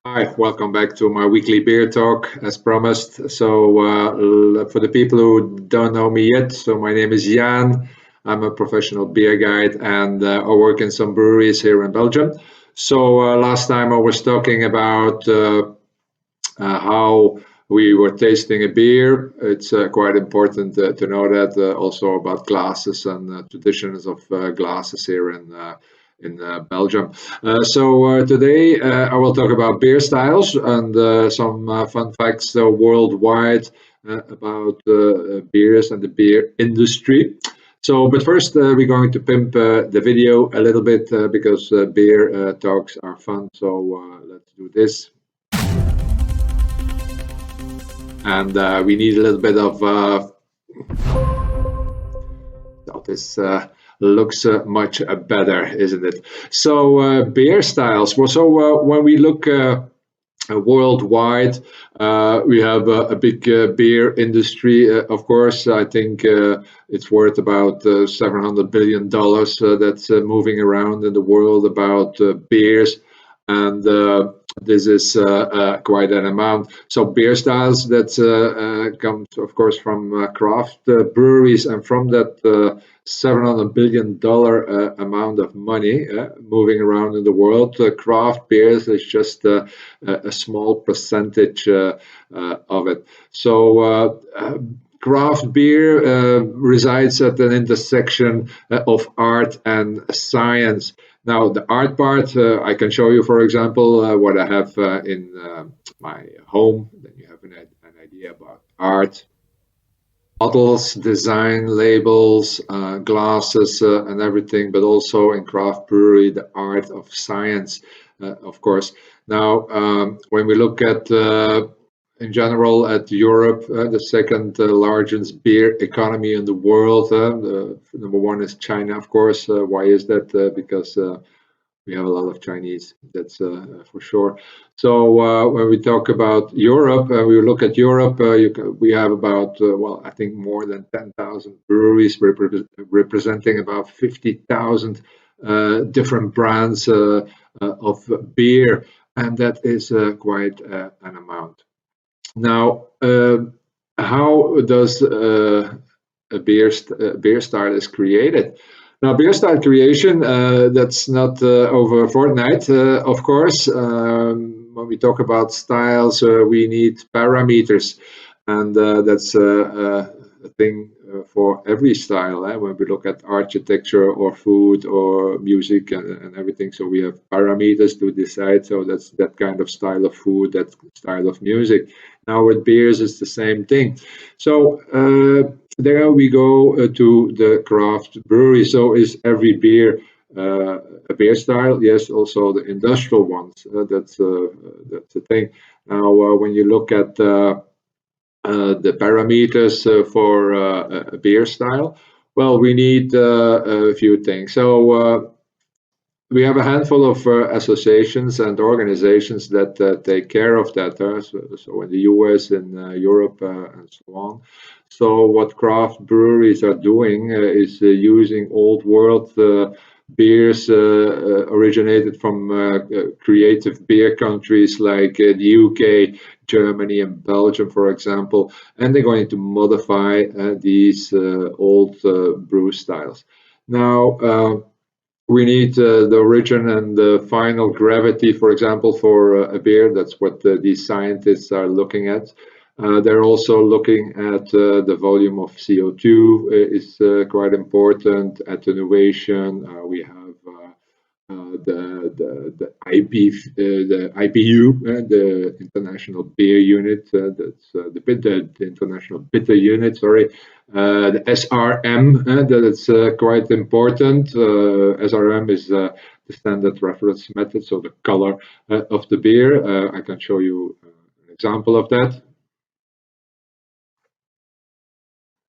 Hi, welcome back to my weekly beer talk as promised. For the people who don't know me yet, so my name is Jan. I'm a professional beer guide and I work in some breweries here in Belgium. Last time I was talking about how we were tasting a beer. It's quite important to know that also about glasses and traditions of glasses here in Belgium. Today I will talk about beer styles and some fun facts worldwide about beers and the beer industry. But first we're going to pimp the video a little bit because beer talks are fun. Let's do this. And we need a little bit of this looks much better, isn't it? Beer styles. When we look worldwide, we have a big beer industry. Of course, I think it's worth about $700 billion that's moving around in the world about beers. And this is quite an amount. So beer styles that comes, of course, from craft breweries, and from that $700 billion amount of money moving around in the world, craft beers is just a small percentage of it. Craft beer resides at an intersection of art and science. Now, the art part, I can show you, for example, what I have in my home. Then you have an idea about art. Bottles, design, labels, glasses, and everything, but also in craft brewery, the art of science, of course. Now, when we look at in general at Europe, the second largest beer economy in the world. The number one is China, of course. Why is that? Because we have a lot of Chinese, that's for sure. When we talk about Europe, we look at Europe, we have about, I think more than 10,000 breweries representing about 50,000 different brands of beer, and that is quite an amount. Now, how does a beer style is created? Now, beer style creation, that's not over a fortnight, of course. When we talk about styles, we need parameters, and that's a thing for every style. When we look at architecture or food or music and everything, so we have parameters to decide. So that's that kind of style of food, that style of music. Now with beers, it's the same thing. So there we go to the craft brewery. So is every beer a beer style? Yes, also the industrial ones. That's the thing. Now, when you look at the parameters for a beer style, well, we need a few things. So we have a handful of associations and organizations that take care of that. So in the US, in Europe, and so on. So what craft breweries are doing is using old world beers originated from creative beer countries like the UK, Germany, and Belgium, for example, and they're going to modify these old brew styles. Now, we need the origin and the final gravity, for example, for a beer. That's what these scientists are looking at. They're also looking at the volume of CO2 is quite important. Attenuation. We have the IBU, the International Beer Unit. That's the International Bitter Unit. Sorry. The SRM, that's quite important. SRM is the standard reference method, so the color of the beer. I can show you an example of that.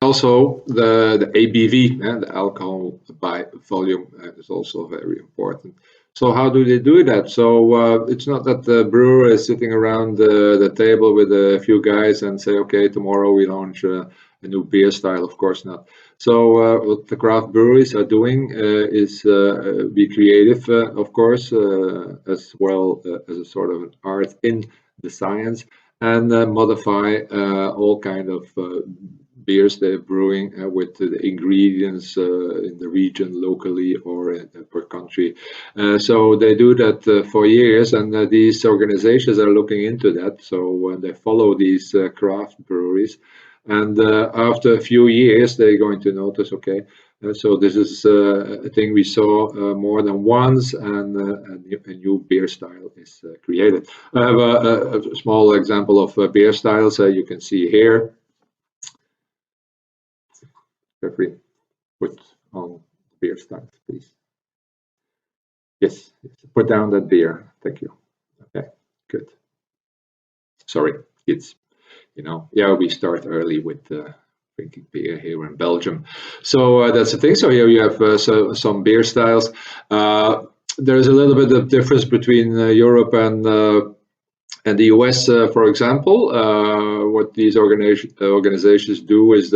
Also, the ABV, the alcohol by volume, is also very important. So how do they do that? So it's not that the brewer is sitting around the table with a few guys and say, okay, tomorrow we launch a new beer style. Of course not. What the craft breweries are doing is be creative, of course, as well as a sort of an art in the science, and modify all kind of beers they're brewing with the ingredients in the region locally or per country. So they do that for years, and these organizations are looking into that. So they follow these craft breweries, and after a few years, they're going to notice, okay, so this is a thing we saw more than once, and a new beer style is created. I have a small example of beer styles you can see here. Jeffrey, put on beer styles, please. Yes, put down that beer. Thank you. Okay, good. Sorry, it's yeah, we start early with drinking beer here in Belgium. So that's the thing. So here you have some beer styles. There's a little bit of difference between Europe and the US, for example. What these organizations do is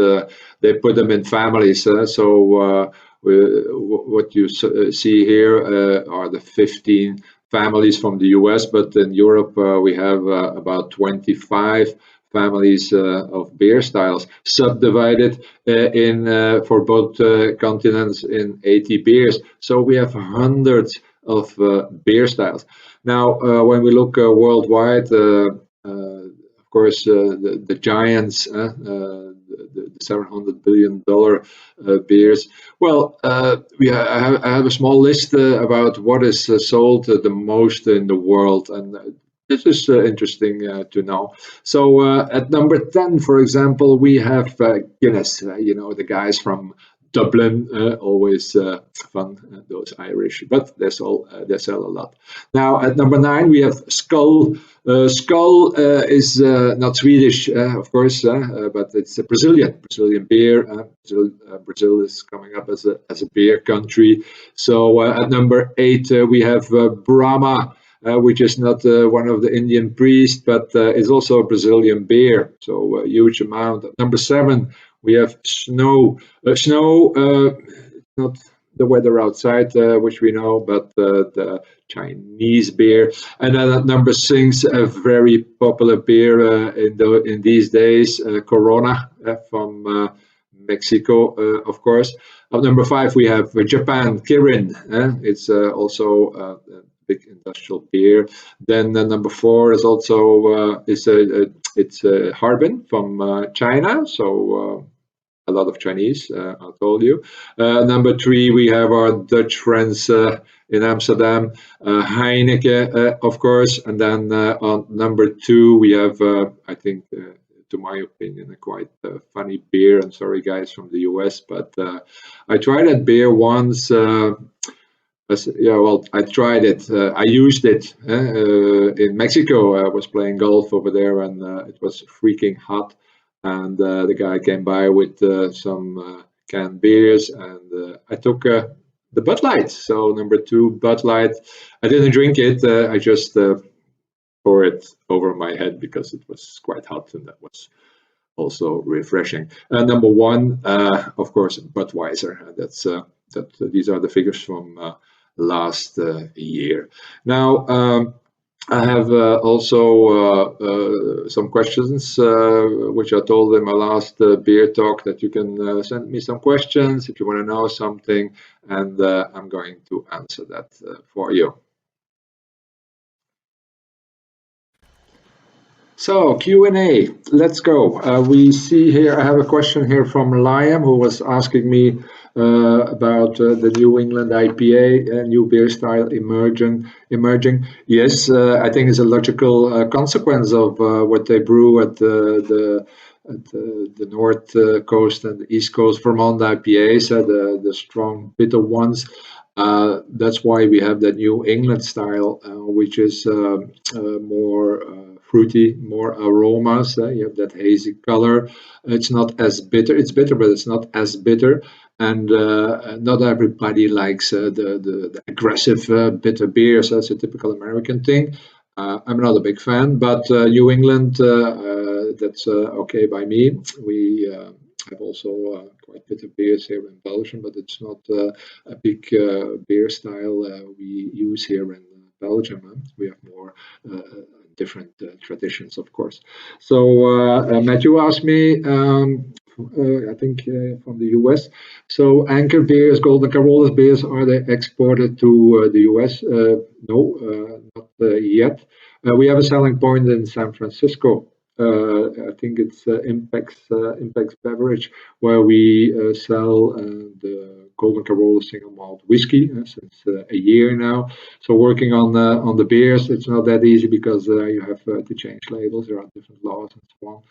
they put them in families. What you see here are the 15 families from the US, but in Europe we have about 25 families of beer styles, subdivided in for both continents in 80 beers. So we have hundreds of beer styles. Now, when we look worldwide, of course, the giants, the $700 billion beers. Well, I have a small list about what is sold the most in the world, and this is interesting to know. So at number 10, for example, we have Guinness. The guys from Dublin, always fun, those Irish, but they sell a lot. Now at number 9 we have Skull. Skull is not Swedish, of course, but it's a Brazilian beer. Brazil is coming up as a beer country. So at number 8 we have Brahma. Which is not one of the Indian priests, but is also a Brazilian beer. So a huge amount. At number 7, we have Snow. Snow, not the weather outside, which we know, but the Chinese beer. And then at number 6, a very popular beer in these days, Corona from Mexico, of course. At number 5, we have Japan, Kirin. It's also big industrial beer. Then number 4 is also it's Harbin from China. So a lot of Chinese, I told you. Number 3, we have our Dutch friends in Amsterdam, Heineken, of course. And then on number 2, we have, I think, to my opinion, a quite funny beer. I'm sorry, guys, from the US, but I tried that beer once. Yeah, well, I tried it. I used it in Mexico. I was playing golf over there, and it was freaking hot. And the guy came by with some canned beers, and I took the Bud Light. So number 2, Bud Light. I didn't drink it. I just poured it over my head because it was quite hot, and that was also refreshing. Number 1, of course, Budweiser. These are the figures from last year. Now, I have also some questions, which I told in my last beer talk that you can send me some questions if you want to know something, and I'm going to answer that for you. So Q&A, let's go. We see here, I have a question here from Liam, who was asking me about the New England IPA, new beer style emerging. Yes, I think it's a logical consequence of what they brew at the north coast and the east coast. Vermont IPAs, the strong bitter ones. That's why we have that New England style, which is more fruity, more aromas. You have that hazy color. It's not as bitter. It's bitter, but it's not as bitter. And not everybody likes the aggressive bitter beers. That's a typical American thing. I'm not a big fan, but New England, that's okay by me. have also quite a bit of beers here in Belgium, but it's not a big beer style we use here in Belgium. We have more different traditions, of course. So Matthew asked me, I think from the US. So Anchor beers, Golden Carolus beers, are they exported to the US? No, not yet. We have a selling point in San Francisco. I think it's Impact's Beverage, where we sell the Golden Carolus single malt whiskey since a year now. So working on the beers, it's not that easy because you have to change labels. There are different laws and so on,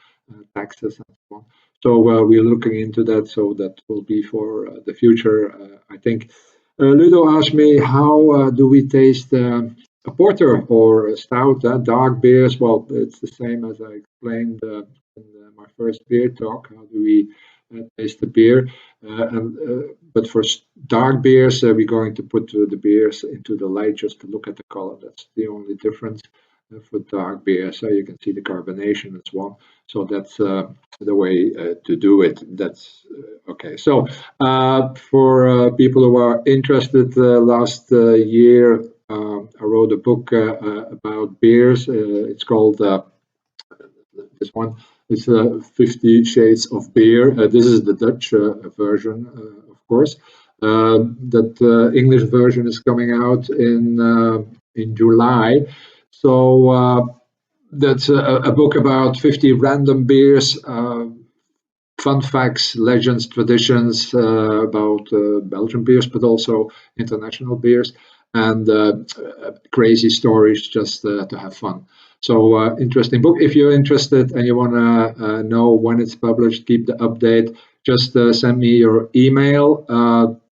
taxes and so on. So we're looking into that. So that will be for the future, I think. Ludo asked me, how do we taste a porter or a stout, dark beers? Well, it's the same as I explained in my first beer talk. How do we taste the beer? But for dark beers, we're going to put the beers into the light just to look at the color. That's the only difference for dark beer. So you can see the carbonation and so on. So that's the way to do it. That's okay. So for people who are interested, last year I wrote a book about beers. It's called this one. It's 50 Shades of Beer. This is the Dutch version, of course. That English version is coming out in July. So that's a book about 50 random beers, fun facts, legends, traditions about Belgian beers, but also international beers, and crazy stories just to have fun. So interesting book. If you're interested and you want to know when it's published, keep the update. Just send me your email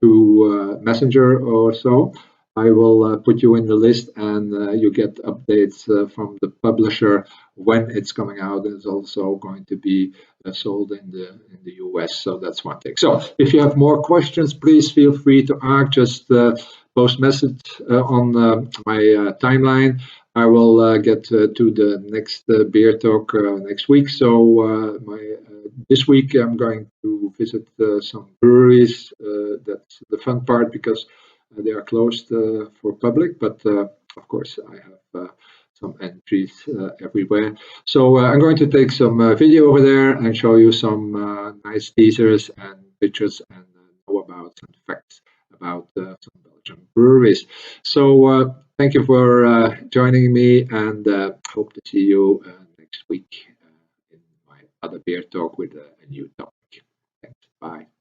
to Messenger or so. I will put you in the list, and you get updates from the publisher when it's coming out. It's also going to be sold in the US. So that's one thing. So if you have more questions, please feel free to ask. Just post message on my timeline. I will get to the next beer talk next week. So this week I'm going to visit some breweries. That's the fun part because they are closed for public, but of course I have some entries everywhere. So I'm going to take some video over there and show you some nice teasers and pictures and know about some facts about some Belgian breweries. So thank you for joining me, and hope to see you next week in my other beer talk with a new topic. Thanks. Bye.